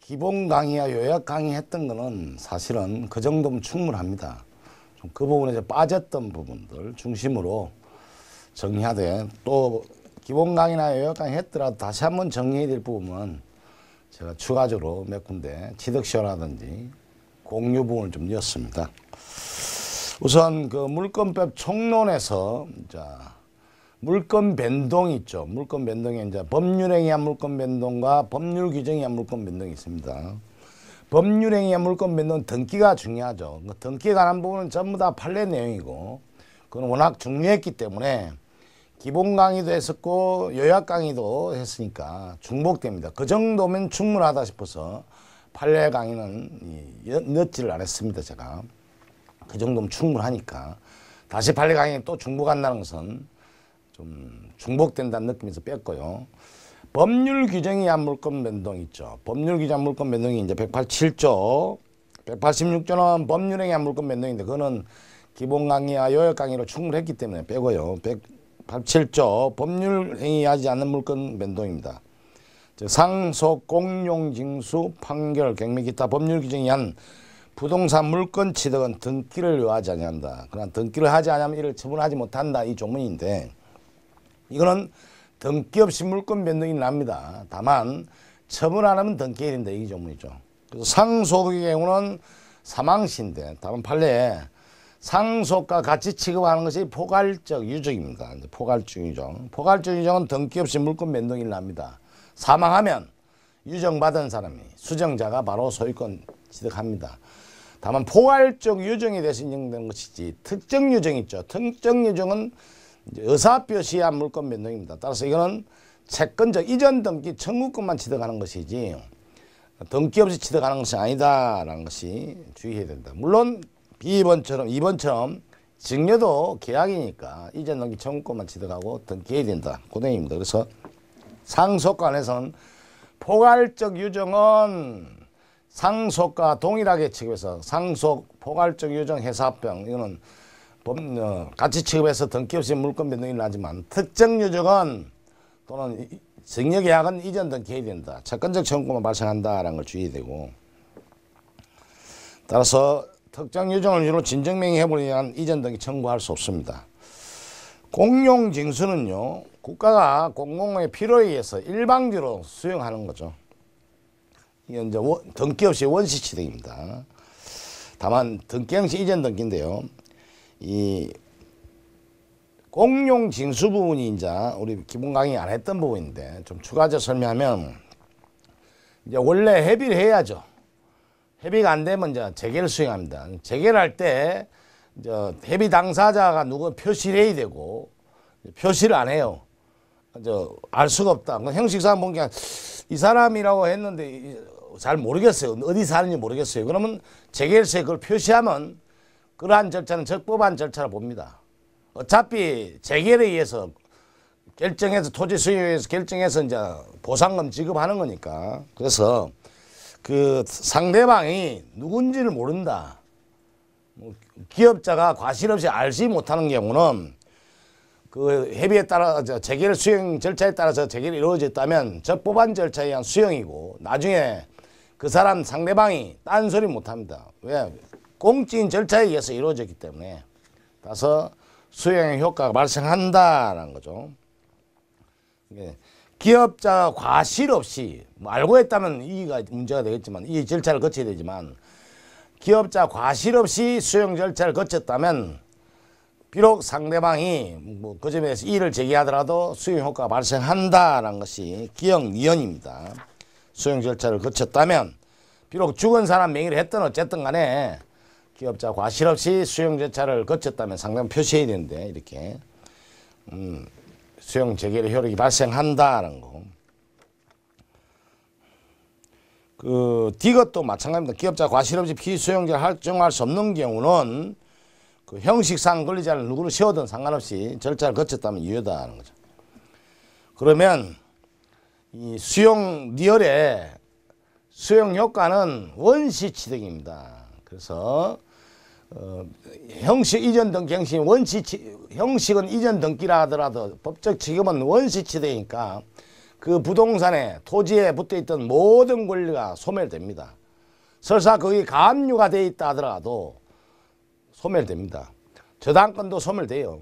기본 강의와 요약 강의 했던 거는 사실은 그 정도면 충분합니다. 좀 그 부분에 빠졌던 부분들 중심으로 정리하되, 또 기본 강의나 요약 강의 했더라도 다시 한번 정리해야 될 부분은 제가 추가적으로 몇 군데 지덕시효라든지 공유 부분을 좀 넣었습니다. 우선 그 물권법 총론에서 물권 변동이 있죠. 물권 변동에 이제 법률행위에 의한 물권 변동과 법률 규정에 의한 물권 변동이 있습니다. 법률행위에 의한 물권 변동은 등기가 중요하죠. 등기에 관한 부분은 전부 다 판례 내용이고, 그건 워낙 중요했기 때문에 기본 강의도 했었고 요약 강의도 했으니까 중복됩니다. 그 정도면 충분하다 싶어서 판례 강의는 넣지를 않았습니다. 제가 그 정도면 충분하니까. 다시 판례 강의 또 중복한다는 것은 좀 중복된다는 느낌에서 뺐고요. 법률 규정에 의한 물권 변동 있죠. 법률 규정 물권 변동이 이제 187조, 186조는 법률행위에 의한 물권 변동인데, 그거는 기본 강의와 요약 강의로 충분했기 때문에 빼고요. 187조 법률행위하지 않는 물권 변동입니다. 상속, 공용, 징수, 판결, 경매, 기타 법률 규정에 의한 부동산 물권 취득은 등기를 요하지 아니한다. 그러나 등기를 하지 않으면 이를 처분하지 못한다. 이 조문인데, 이거는 등기 없이 물권 변동이 납니다. 다만 처분 안 하면 등기해야 된다. 이 조문이죠. 그래서 상속의 경우는 사망시인데, 다만 판례에 상속과 같이 취급하는 것이 포괄적 유정입니다. 포괄적 유정. 포괄적 유정은 등기 없이 물권 변동이 납니다. 사망하면 유정받은 사람이, 수정자가 바로 소유권 취득합니다. 다만 포괄적 유정에 대해서 인정되는 것이지, 특정 유정 있죠. 특정 유정은 의사표시에 의한 물권 변동입니다. 따라서 이거는 채권적 이전 등기 청구권만 취득하는 것이지 등기 없이 취득하는 것이 아니다라는 것이 주의해야 된다. 물론 이번처럼 증여도 계약이니까 이전 등기 청구권만 취득하고 등기해야 된다. 그 내용입니다. 그래서 상속관에서는 포괄적 유정은 상속과 동일하게 취급해서 상속, 포괄적 유정, 해사병, 이거는 같이 취급해서 등기 없이 물권 변동이 나지만, 특정 유정은 또는 증여계약은 이전 등기해야 된다. 채권적 청구권만 발생한다라는 걸 주의해야 되고, 따라서 특정 유정을 이유로 진정명의 해부를 위한 이전 등기 청구할 수 없습니다. 공용 징수는요, 국가가 공공의 필요에 의해서 일방적으로 수용하는 거죠. 이건 이제 등기 없이 원시 취득입니다. 다만 등기 형식 이전 등기인데요. 이 공용 징수 부분이 이제 우리 기본 강의 안 했던 부분인데 좀 추가적으로 설명하면, 이제 원래 협의를 해야죠. 협의가 안 되면 이제 재개를 수행합니다. 재개를 할 때 이제 협의 당사자가 누구 표시를 해야 되고, 표시를 안 해요. 알 수가 없다. 형식상 보니까 이 사람이라고 했는데 잘 모르겠어요. 어디 사는지 모르겠어요. 그러면 재개일서에 그걸 표시하면 그러한 절차는 적법한 절차를 봅니다. 어차피 재개에 의해서 결정해서 토지 수요에 의해서 결정해서 이제 보상금 지급하는 거니까. 그래서 그 상대방이 누군지를 모른다. 기업자가 과실 없이 알지 못하는 경우는 그 협의에 따라 재개를 수용 절차에 따라서 재개를 이루어졌다면 적법한 절차에 의한 수용이고, 나중에 그 사람 상대방이 딴소리 못합니다. 왜? 공적인 절차에 의해서 이루어졌기 때문에. 따라서 수용의 효과가 발생한다라는 거죠. 기업자가 과실 없이, 알고 했다면 이가 문제가 되겠지만, 이 절차를 거쳐야 되지만, 기업자 과실 없이 수용 절차를 거쳤다면 비록 상대방이 그 점에 대해서 이의를 제기하더라도 수용 효과가 발생한다라는 것이 기억위헌입니다. 수용 절차를 거쳤다면, 비록 죽은 사람 명의를 했든 어쨌든 간에 기업자 과실 없이 수용 절차를 거쳤다면 상대방 표시해야 되는데, 이렇게 수용 재개의 효력이 발생한다는 거. 그 디귿도 마찬가지입니다. 기업자 과실 없이 피수용자를 할정할 수 없는 경우는 그 형식상 권리자를 누구를 세우든 상관없이 절차를 거쳤다면 유효다는 거죠. 그러면 이 수용 리얼의 수용 효과는 원시 취득입니다. 그래서 형식 이전 등기 형식은 이전 등기라 하더라도 법적 취급은 원시 취득이니까 그 부동산에 토지에 붙어있던 모든 권리가 소멸됩니다. 설사 거기 가압류가 돼 있다 하더라도 소멸됩니다. 저당권도 소멸돼요.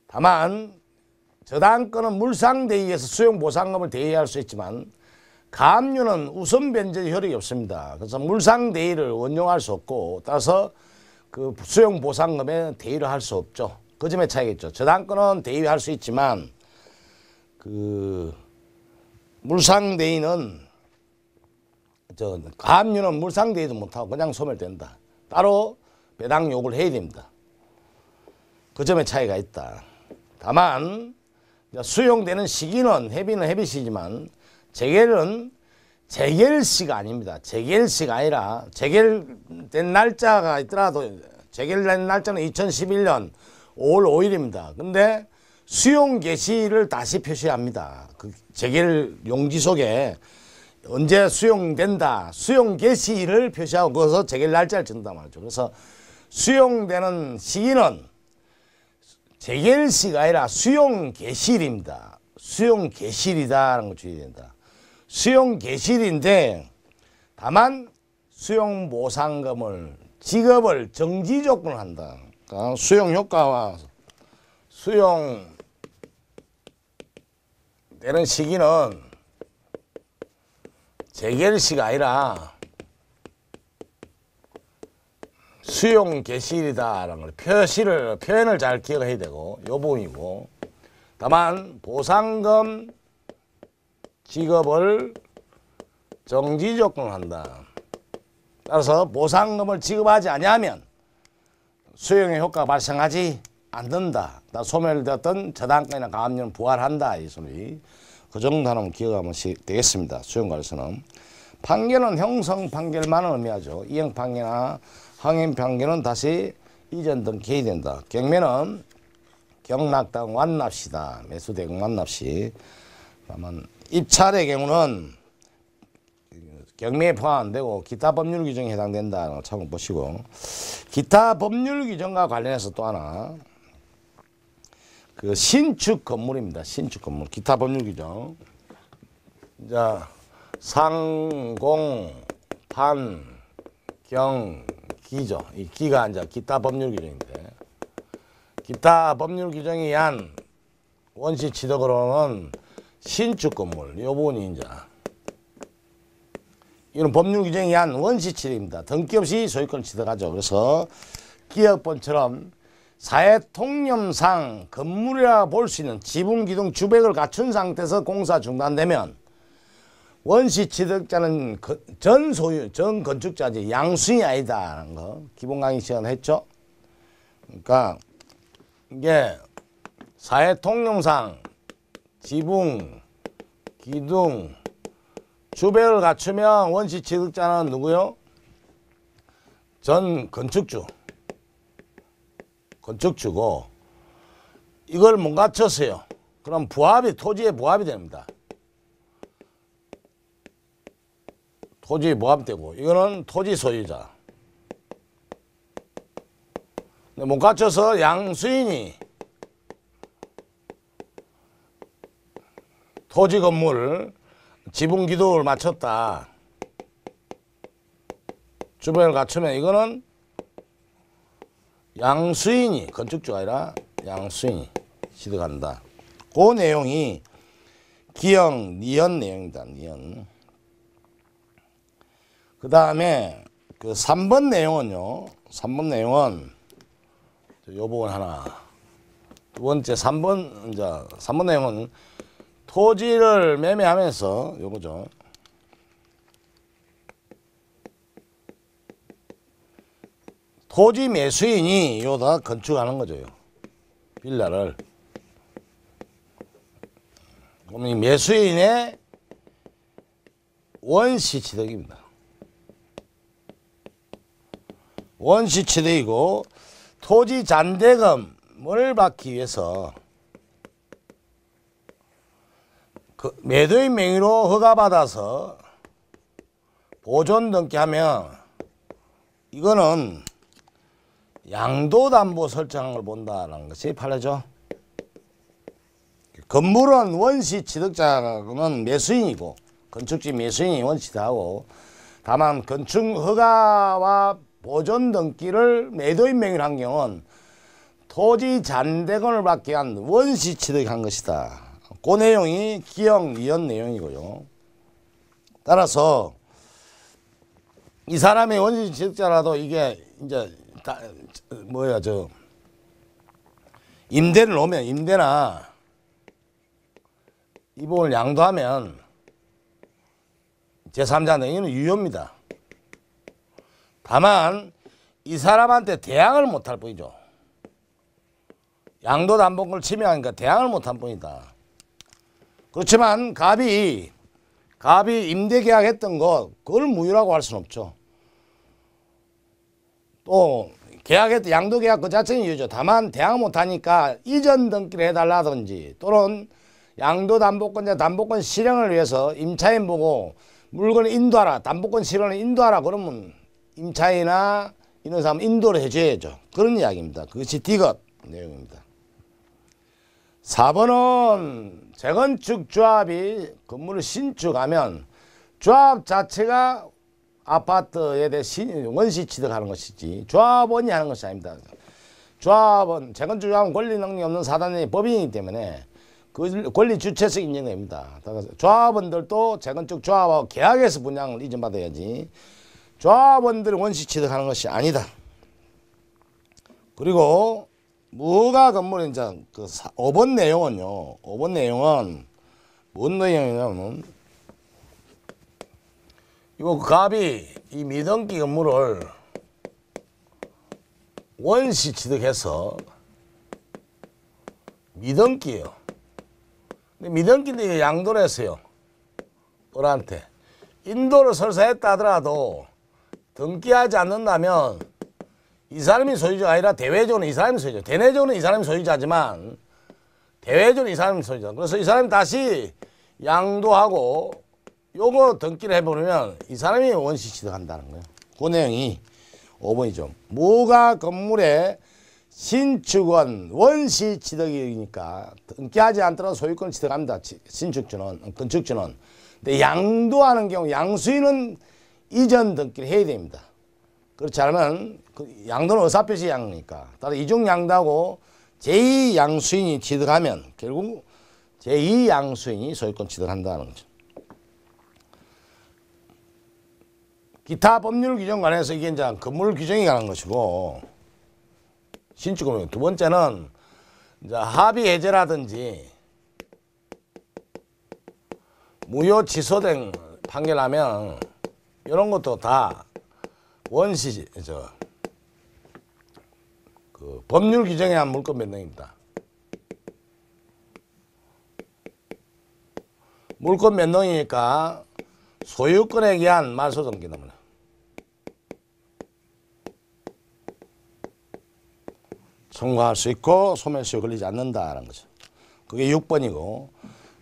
다만 저당권은 물상대위에서 수용보상금을 대위할 수 있지만 가압류는 우선 변제 효력이 없습니다. 그래서 물상대위를 원용할 수 없고 따라서 그 수용보상금에 대위를 할 수 없죠. 그 점에 차이겠죠. 저당권은 대위할 수 있지만 그 물상대위는 가압류는 물상대위도 못하고 그냥 소멸된다. 따로 배당 요구를 해야 됩니다. 그 점에 차이가 있다. 다만 수용되는 시기는 해비는 해비시지만 재결은 재결시가 아닙니다. 재결시가 아니라 재결된 날짜가 있더라도 재결된 날짜는 2011년 5월 5일입니다. 근데 수용 개시를 다시 표시합니다. 그 재결 용지 속에 언제 수용된다, 수용 개시를 표시하고 거기서 재결 날짜를 적는단 말이죠. 그래서 수용되는 시기는 재결시가 아니라 수용 개시일입니다. 수용 개시일이다라는 거 주의해야 된다. 수용 개시일인데 다만 수용 보상금을 지급을 정지 조건을 한다. 그러니까 수용 효과와 수용 되는 시기는 재결시가 아니라 수용 개시일이다라는 걸 표현을 잘 기억해야 되고 요 부분이고 다만 보상금 지급을 정지 조건을 한다. 따라서 보상금을 지급하지 아니하면 수용의 효과가 발생하지 않는다. 소멸되었던 저당권이나 가압류는 부활한다. 이 소리. 그 정도 하나만 기억하면 되겠습니다. 수용관에서는. 판결은 형성 판결만을 의미하죠. 이행 판결이나 항행 판결은 다시 이전 등 개의된다. 경매는 경락당 완납시다. 매수대금 완납시. 다만 입찰의 경우는 경매에 포함 안 되고 기타 법률 규정에 해당된다는 걸 참고 보시고 기타 법률 규정과 관련해서 또 하나 그 신축 건물입니다. 신축 건물 기타 법률 규정. 자 상공 판 경 기죠. 이 기가 이제 기타 법률 규정인데 기타 법률 규정에 의한 원시 취득으로는 신축 건물 이 부분이 이제 이건 법률 규정에 의한 원시 취득입니다. 등기 없이 소유권을 취득하죠. 그래서 기업본처럼 사회 통념상 건물이라 볼 수 있는 지붕, 기둥, 주백을 갖춘 상태에서 공사 중단되면 원시 취득자는 전 소유, 전 건축자지 양수인이 아니다라는 거 기본 강의 시간 했죠. 그러니까 이게 사회 통념상 지붕, 기둥, 주백을 갖추면 원시 취득자는 누구요? 전 건축주고 이걸 못 갖췄어요. 그럼 부합이 토지에 부합이 됩니다. 토지에 부합되고 이거는 토지 소유자. 근데 못 갖춰서 양수인이 토지 건물 지붕 기둥을 맞췄다. 주변을 갖추면 이거는 양수인이 건축주가 아니라 양수인이 취득한다. 그 내용이 기형 니은 내용이다. 니은. 그 다음에 그 3번 내용은요. 3번 내용은 요 부분 하나. 두 번째 3번 내용은 토지를 매매하면서 요거죠. 토지 매수인이 요다 건축하는 거죠. 빌라를. 그럼 이 매수인의 원시 취득입니다. 원시 취득이고 토지 잔대금을 받기 위해서 그 매도인 명의로 허가받아서 보존 등기 하면 이거는 양도담보 설정한 걸 본다라는 것이 판례죠. 건물은 원시 취득자는 매수인이고 건축지 매수인이 원시 취득하고 다만 건축 허가와 보존 등기를 매도인 명의로 한 경우는 토지 잔대권을 받기 위한 원시 취득한 것이다. 그 내용이 기억 이연 내용이고요. 따라서 이 사람이 원시 취득자라도 이게 이제 임대를 놓으면 임대나 이 부분을 양도하면 제3자 능력은 유효입니다. 다만 이 사람한테 대항을 못할 뿐이죠. 양도담보권을 침해하니까 대항을 못할 뿐이다. 그렇지만 갑이 임대계약했던 것 그걸 무효라고 할 수는 없죠. 또 계약했던 양도계약 그 자체는 유효죠. 다만 대항 못하니까 이전 등기를 해달라든지 또는 양도담보권자 담보권 실행을 위해서 임차인 보고 물건을 인도하라, 담보권 실행을 인도하라 그러면 임차인이나 이런 사람 인도를 해줘야죠. 그런 이야기입니다. 그것이 D것 내용입니다. 4번은 재건축 조합이 건물을 신축하면 조합 자체가 아파트에 대해 원시 취득하는 것이지 조합원이 하는 것이 아닙니다. 조합은 재건축 조합은 권리 능력이 없는 사단의 법인이기 때문에 그 권리 주체성 인정됩니다. 조합원들도 재건축 조합하고 계약해서 분양을 이전받아야지 조합원들이 원시 취득하는 것이 아니다. 그리고 무허가 건물의 이제 그 5번 내용은요. 5번 내용은 뭔 내용이냐면 이거 갑이 이 미등기 건물을 원시 취득해서 미등기예요. 근데 미등기인데 양도를 했어요. 을한테 인도를 설사했다 하더라도 등기하지 않는다면 이 사람이 소유자가 아니라 대외적으로 이 사람이 소유자. 대내적으로는 이 사람이 소유자지만 대외적으로 이 사람이 소유자. 그래서 이 사람이 다시 양도하고 요거 등기를 해보면 이 사람이 원시 취득한다는 거예요. 그 내용이 5번이죠. 무허가 건물의 신축은 원시 취득이니까 등기하지 않더라도 소유권을 취득합니다. 신축주는, 건축주는. 근데 양도하는 경우 양수인은 이전 등기를 해야 됩니다. 그렇지 않으면 그 양도는 의사표시 양이니까 따라 이중 양도하고 제2양수인이 취득하면 결국 제2양수인이 소유권 취득한다는 거죠. 기타 법률 규정 관해서 이게 이제 건물 규정이 관한 것이고 신축은 두 번째는 이제 합의 해제라든지 무효 취소된 판결하면 이런 것도 다 원시 그 법률 규정에 의한 물권 변동입니다. 물권 변동이니까 소유권에 의한 말소등기 때문에 청구할 수 있고 소멸시효 걸리지 않는다는 거죠. 그게 6번이고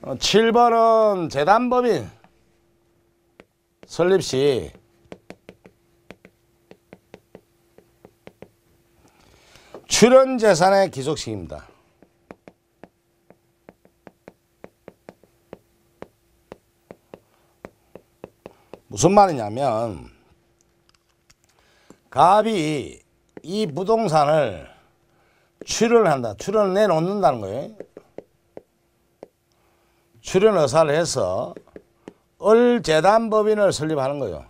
7번은 재단법인 설립 시 출연재산의 기속식입니다. 무슨 말이냐면 갑이 이 부동산을 출연을 한다. 출연을 내놓는다는 거예요. 출연 의사를 해서 을재단법인을 설립하는 거예요.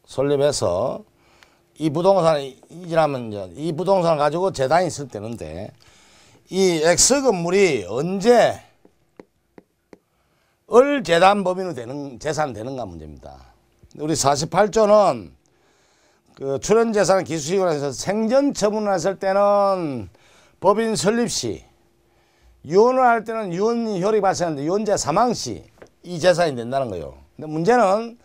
설립해서 이 부동산이 이지라면 이 부동산을 가지고 재단이 있을 때는데 이 X 건물이 언제 을재단법인으로 되는 재산이 되는가 문제입니다. 우리 48조는 그 출연재산 기수식으로 해서 생전 처분을 했을 때는 법인 설립 시, 유언을 할 때는 유언효력이 발생하는데 유언자 사망 시 이 재산이 된다는 거예요. 근데 문제는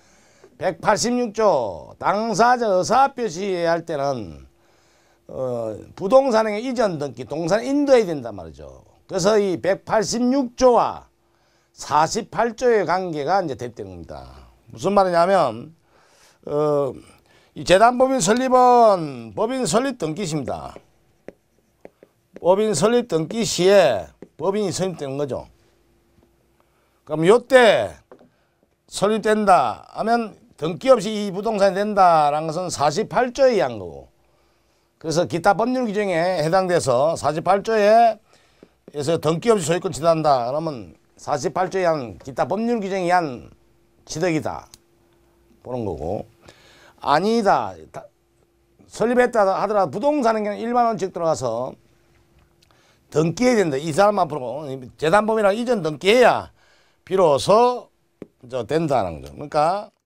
186조 당사자 의사표시 할 때는 부동산의 이전 등기, 동산 인도해야 된단 말이죠. 그래서 이 186조와 48조의 관계가 이제 됐다는 겁니다. 무슨 말이냐면 이 재단법인 설립은 법인 설립 등기시입니다. 법인 설립 등기 시에 법인이 설립되는 거죠. 그럼 요때 설립된다 하면 등기 없이 이 부동산이 된다라는 것은 48조에 의한 거고, 그래서 기타 법률 규정에 해당돼서 48조에 에서 등기 없이 소유권 취득한다 그러면 48조에 의한 기타 법률 규정에 의한 취득이다 보는 거고, 아니다 설립했다 하더라도 부동산은 그냥 1만 원씩 들어가서 등기해야 된다. 이 사람 앞으로 재단법인이랑 이전 등기해야 비로소 된다는 거죠. 그러니까